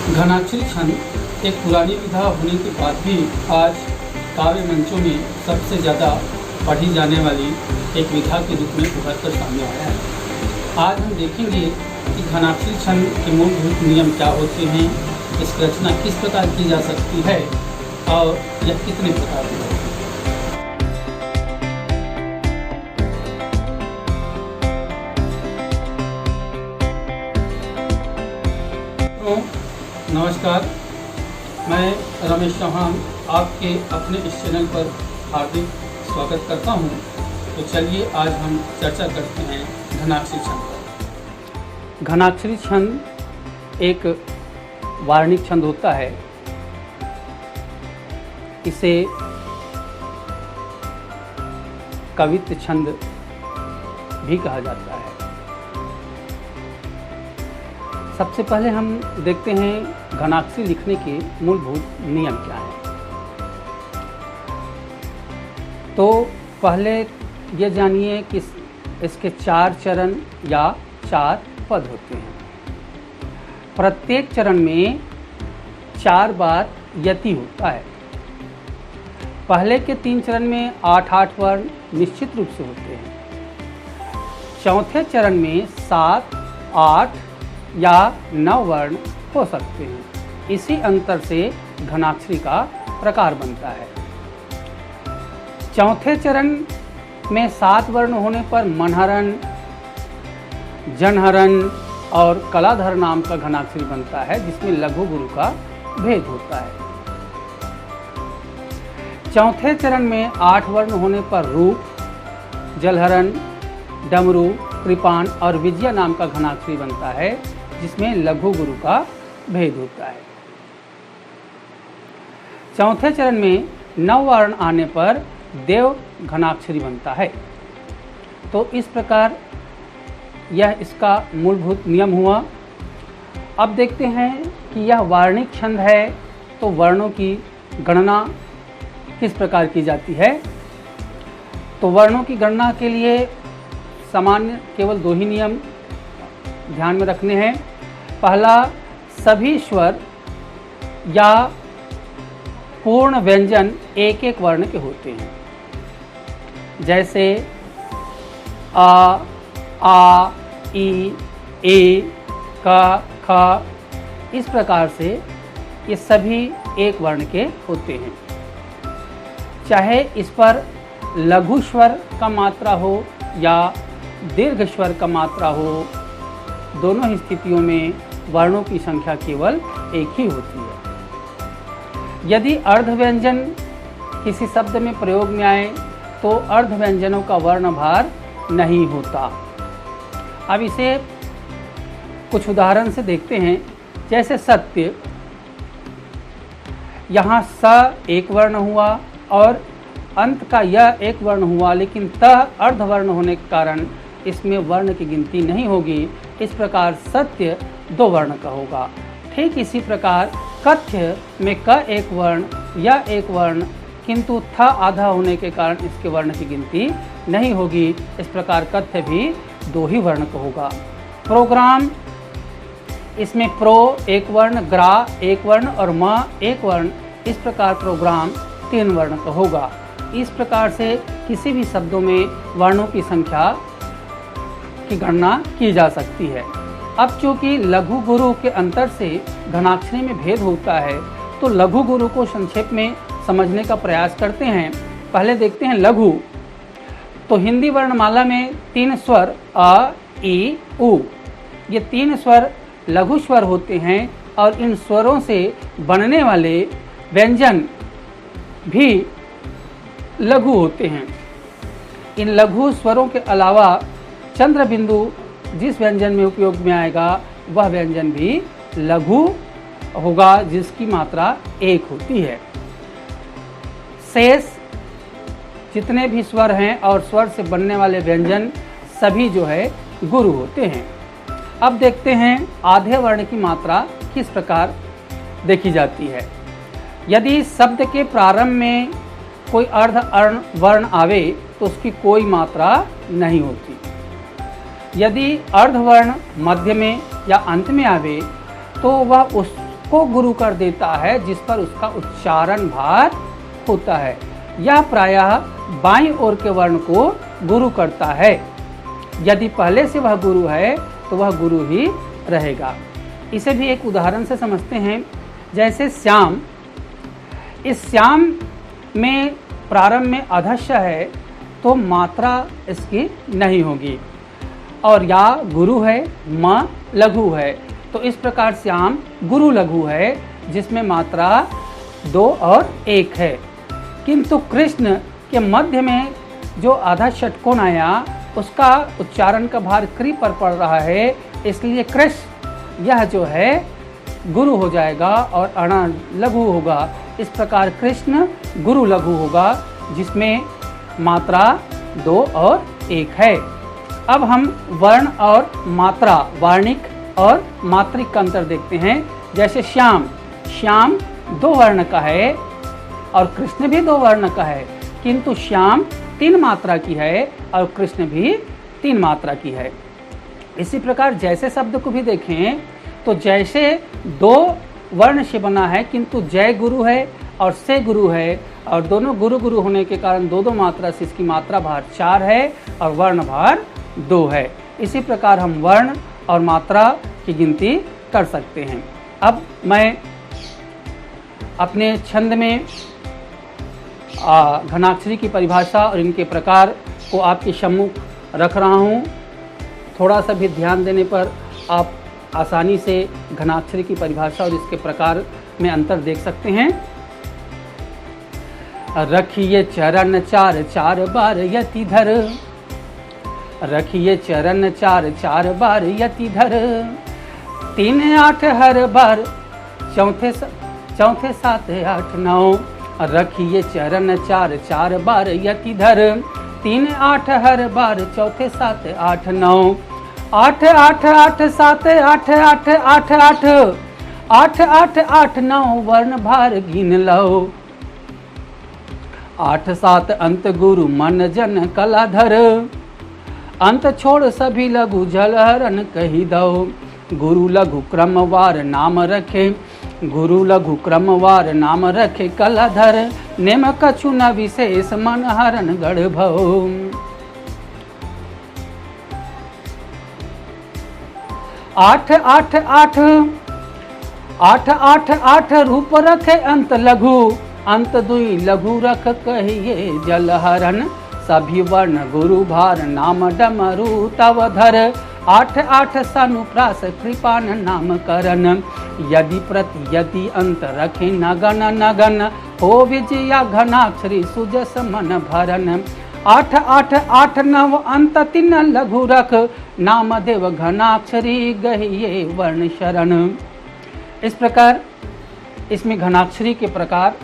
घनाक्षरी छंद एक पुरानी विधा होने के बाद भी आज काव्य मंचों में सबसे ज़्यादा पढ़ी जाने वाली एक विधा के रूप में उभर कर सामने आया है। आज हम देखेंगे कि घनाक्षरी छंद के मूलभूत नियम क्या होते हैं, इसकी रचना किस प्रकार की जा सकती है और यह कितने प्रकार की होती है। नमस्कार, मैं रमेश चौहान आपके अपने इस चैनल पर हार्दिक स्वागत करता हूं। तो चलिए आज हम चर्चा करते हैं घनाक्षरी छंद पर। घनाक्षरी छंद एक वार्णिक छंद होता है। इसे कवित्व छंद भी कहा जाता है। सबसे पहले हम देखते हैं घनाक्षरी लिखने के मूलभूत नियम क्या हैं। तो पहले ये जानिए कि इसके 4 चरण या 4 पद होते हैं। प्रत्येक चरण में 4 बार यति होता है। पहले के 3 चरण में 8-8 वर्ण निश्चित रूप से होते हैं। चौथे चरण में 7, 8 या 9 वर्ण हो सकते हैं। इसी अंतर से घनाक्षरी का प्रकार बनता है। चौथे चरण में 7 वर्ण होने पर मनहरण, जनहरण और कलाधर नाम का घनाक्षरी बनता है, जिसमें लघु गुरु का भेद होता है। चौथे चरण में 8 वर्ण होने पर रूप, जलहरण, डमरू, कृपान और विजया नाम का घनाक्षरी बनता है, जिसमें लघु गुरु का भेद होता है। चौथे चरण में 9 वर्ण आने पर देव घनाक्षरी बनता है। तो इस प्रकार यह इसका मूलभूत नियम हुआ। अब देखते हैं कि यह वार्णिक छंद है, तो वर्णों की गणना किस प्रकार की जाती है। तो वर्णों की गणना के लिए सामान्य केवल 2 ही नियम ध्यान में रखने हैं। पहला, सभी स्वर या पूर्ण व्यंजन एक एक वर्ण के होते हैं। जैसे आ, ई, ए, क, ख, इस प्रकार से ये सभी एक वर्ण के होते हैं। चाहे इस पर लघु स्वर का मात्रा हो या दीर्घ स्वर का मात्रा हो, दोनों ही स्थितियों में वर्णों की संख्या केवल एक ही होती है। यदि अर्ध व्यंजन किसी शब्द में प्रयोग में आए तो अर्ध व्यंजनों का वर्णभार नहीं होता। अब इसे कुछ उदाहरण से देखते हैं। जैसे सत्य, यहाँ स एक वर्ण हुआ और अंत का यह एक वर्ण हुआ, लेकिन त अर्ध वर्ण होने के कारण इसमें वर्ण की गिनती नहीं होगी। इस प्रकार सत्य 2 वर्ण का होगा। ठीक इसी प्रकार कथ्य में क एक वर्ण या एक वर्ण, किंतु थ आधा होने के कारण इसके वर्ण की गिनती नहीं होगी। इस प्रकार कथ्य भी 2 ही वर्ण का होगा। प्रोग्राम, इसमें प्रो एक वर्ण, ग्रा एक वर्ण और म एक वर्ण। इस प्रकार प्रोग्राम 3 वर्ण का होगा। इस प्रकार से किसी भी शब्दों में वर्णों की संख्या की गणना की जा सकती है। अब चूंकि लघु गुरु के अंतर से घनाक्षरी में भेद होता है, तो लघु गुरु को संक्षेप में समझने का प्रयास करते हैं। पहले देखते हैं लघु। तो हिंदी वर्णमाला में 3 स्वर अ, ई, उ, ये 3 स्वर लघु स्वर होते हैं और इन स्वरों से बनने वाले व्यंजन भी लघु होते हैं। इन लघु स्वरों के अलावा चंद्र बिंदु जिस व्यंजन में उपयोग में आएगा वह व्यंजन भी लघु होगा, जिसकी मात्रा 1 होती है। शेष जितने भी स्वर हैं और स्वर से बनने वाले व्यंजन सभी जो है गुरु होते हैं। अब देखते हैं आधे वर्ण की मात्रा किस प्रकार देखी जाती है। यदि शब्द के प्रारंभ में कोई अर्ध वर्ण आवे तो उसकी कोई मात्रा नहीं होती। यदि अर्धवर्ण मध्य में या अंत में आवे तो वह उस को गुरु कर देता है जिस पर उसका उच्चारण भार होता है। यह प्रायः बाईं ओर के वर्ण को गुरु करता है। यदि पहले से वह गुरु है तो वह गुरु ही रहेगा। इसे भी एक उदाहरण से समझते हैं। जैसे श्याम, इस श्याम में प्रारंभ में अधश्य है तो मात्रा इसकी नहीं होगी, और या गुरु है, म लघु है, तो इस प्रकार श्याम गुरु लघु है जिसमें मात्रा 2 और 1 है। किंतु कृष्ण के मध्य में जो आधा षटकोण आया उसका उच्चारण का भार क्री पर पड़ रहा है, इसलिए कृष्ण यह जो है गुरु हो जाएगा और अणा लघु होगा। इस प्रकार कृष्ण गुरु लघु होगा जिसमें मात्रा 2 और 1 है। अब हम वर्ण और मात्रा, वार्णिक और मात्रिक का अंतर देखते हैं। जैसे श्याम, श्याम 2 वर्ण का है और कृष्ण भी 2 वर्ण का है, किंतु श्याम 3 मात्रा की है और कृष्ण भी 3 मात्रा की है। इसी प्रकार जैसे शब्द को भी देखें तो जैसे 2 वर्ण से बना है किंतु जय गुरु है और से गुरु है, और दोनों गुरु गुरु होने के कारण 2 मात्रा से इसकी मात्रा भार 4 है और वर्ण भार 2 है। इसी प्रकार हम वर्ण और मात्रा की गिनती कर सकते हैं। अब मैं अपने छंद में घनाक्षरी की परिभाषा और इनके प्रकार को आपके सम्मुख रख रहा हूँ। थोड़ा सा भी ध्यान देने पर आप आसानी से घनाक्षरी की परिभाषा और इसके प्रकार में अंतर देख सकते हैं। रखिए चरण 4 4 बार यति धर, रखिए चरण 4 4 बार यति धर, 3 8 हर बार, चौथे 7 8 9। रखिए चरण 4 4 बार यति धर, 3 8 हर बार, चौथे 7 8 9। 8 8 8 7 8 8 8 8 8 8 8 9 वर्ण भार गिन लो। 8 7 अंत गुरु मन जन कलाधर, अंत छोड़ सभी लघु जलहरण कही दो। गुरु लघु क्रमवार नाम रखे, गुरु लघु क्रमवार नाम रखे कलाधर, नेम कछु न विशेष मन हरण गढ़ भो। 8 8 8 8 8 8 रूप रखे अंत लघु, अंत 2 लघु रख कहिए जलहरण, सभी वर्ण गुरु भार नाम डमरू तव धर। 8 8 सनुप्रास कृपान नाम करन, यदि प्रति यदि अंत रखे नगन नगन, हो विजया घनाक्षरी सुजस मन भरन। 8 8 8 9 अंत 3 लघु रख, नाम देव घनाक्षरी गहिए वर्ण शरण। इस प्रकार इसमें घनाक्षरी के प्रकार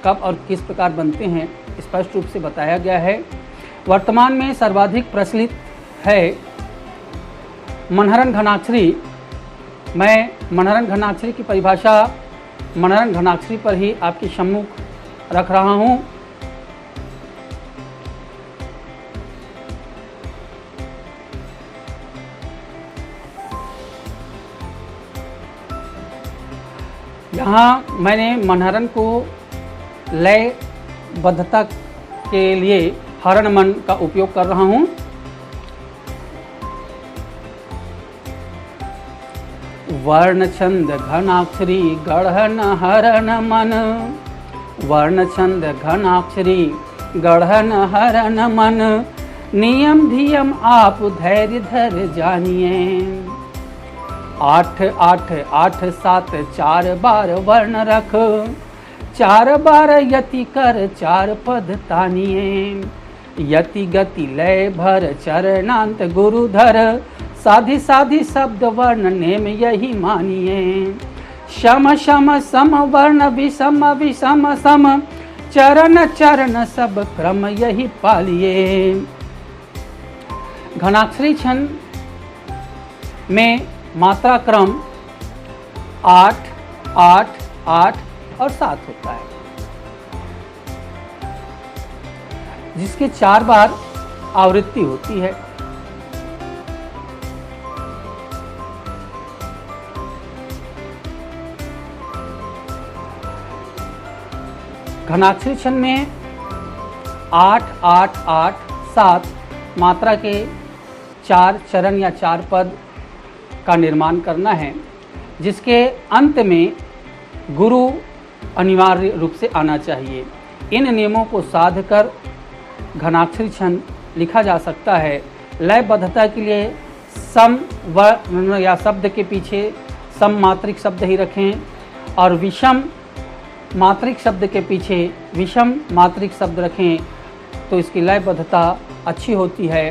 कब और किस प्रकार बनते हैं स्पष्ट रूप से बताया गया है। वर्तमान में सर्वाधिक प्रचलित है मनहरण घनाक्षरी। मैं मनहरण घनाक्षरी की परिभाषा मनहरण घनाक्षरी पर ही आपके सम्मुख रख रहा हूँ। यहाँ मैंने मनहरण को लयबद्धता के लिए हरण मन का उपयोग कर रहा हूँ। वर्ण छंद घनाक्षरी गढ़न हरण मन, वर्ण छंद घनाक्षरी गढ़न हरण मन, नियम धियम आप धैर्य धर जानिए। 8 8 8 7 4 बार वर्ण रख, 4 बार यति कर 4 पद तानिए। यति गति लय भर चरणांत गुरुधर, साधि साधि शब्द वर्ण नेम यही मानिए। शम शम सम वर्ण विषम विषम सम, चरण चरण सब क्रम यही पालिए। घनाक्षरी छंद में मात्रा क्रम 8 8 8 और 7 होता है, जिसके 4 बार आवृत्ति होती है। घनाक्षरी छंद में 8 8 8 7 मात्रा के 4 चरण या 4 पद का निर्माण करना है, जिसके अंत में गुरु अनिवार्य रूप से आना चाहिए। इन नियमों को साध कर घनाक्षरी छंद लिखा जा सकता है। लयबद्धता के लिए सम वर्ण या शब्द के पीछे सम मात्रिक शब्द ही रखें और विषम मात्रिक शब्द के पीछे विषम मात्रिक शब्द रखें, तो इसकी लयबद्धता अच्छी होती है।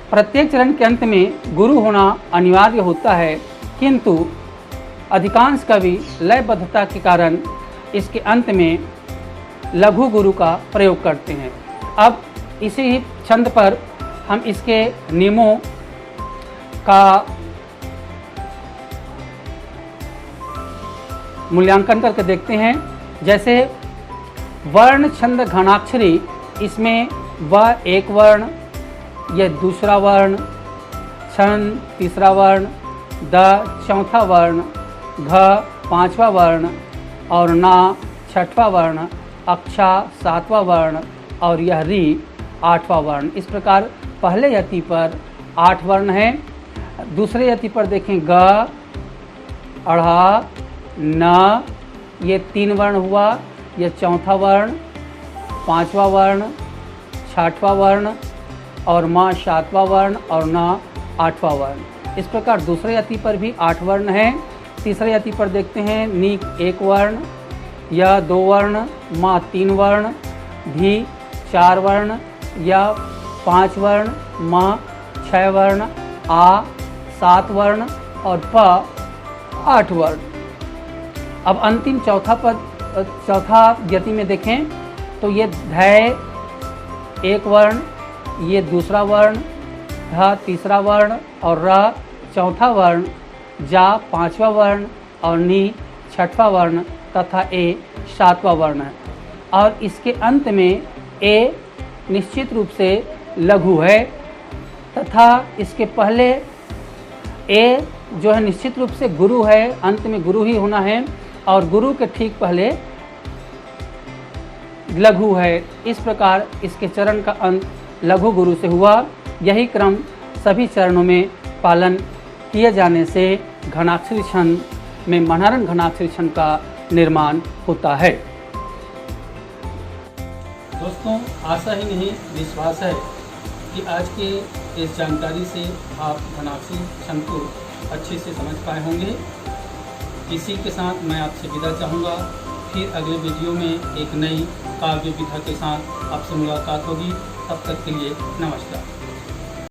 प्रत्येक चरण के अंत में गुरु होना अनिवार्य होता है, किंतु अधिकांश कवि लयबद्धता के कारण इसके अंत में लघु गुरु का प्रयोग करते हैं। अब इसी छंद पर हम इसके नियमों का मूल्यांकन करके देखते हैं। जैसे वर्ण छंद घनाक्षरी, इसमें व एक वर्ण, यह दूसरा वर्ण, छंद तीसरा वर्ण, द चौथा वर्ण, घ पांचवा वर्ण और ना छठवां वर्ण, अक्षा सातवां वर्ण और यह री आठवां वर्ण। इस प्रकार पहले यति पर 8 वर्ण हैं। दूसरे यति पर देखें ग, अढ़ा, न, ये 3 वर्ण हुआ, यह चौथा वर्ण, पांचवा वर्ण, छठवां वर्ण और म सातवां वर्ण और न आठवां वर्ण। इस प्रकार दूसरे यति पर भी 8 वर्ण हैं। तीसरे यति पर देखते हैं नी 1 वर्ण, य 2 वर्ण, म 3 वर्ण, धी 4 वर्ण, य 5 वर्ण, म 6 वर्ण, आ 7 वर्ण और प 8 वर्ण। अब अंतिम चौथा यति में देखें तो ये धै 1 वर्ण, ये दूसरा वर्ण, ध तीसरा वर्ण और र चौथा वर्ण, जा 5वां वर्ण और नी 6वां वर्ण तथा ए 7वां वर्ण है। और इसके अंत में ए निश्चित रूप से लघु है तथा इसके पहले ए जो है निश्चित रूप से गुरु है, अंत में गुरु ही होना है और गुरु के ठीक पहले लघु है। इस प्रकार इसके चरण का अंत लघु गुरु से हुआ। यही क्रम सभी चरणों में पालन किए जाने से घनाक्षरी छंद में मनहरण घनाक्षरी छंद का निर्माण होता है। दोस्तों, आशा ही नहीं विश्वास है कि आज के इस जानकारी से आप घनाक्षरी छंद को अच्छे से समझ पाए होंगे। इसी के साथ मैं आपसे विदा चाहूँगा। फिर अगले वीडियो में एक नई काव्य विधा के साथ आपसे मुलाकात होगी। तब तक के लिए नमस्कार।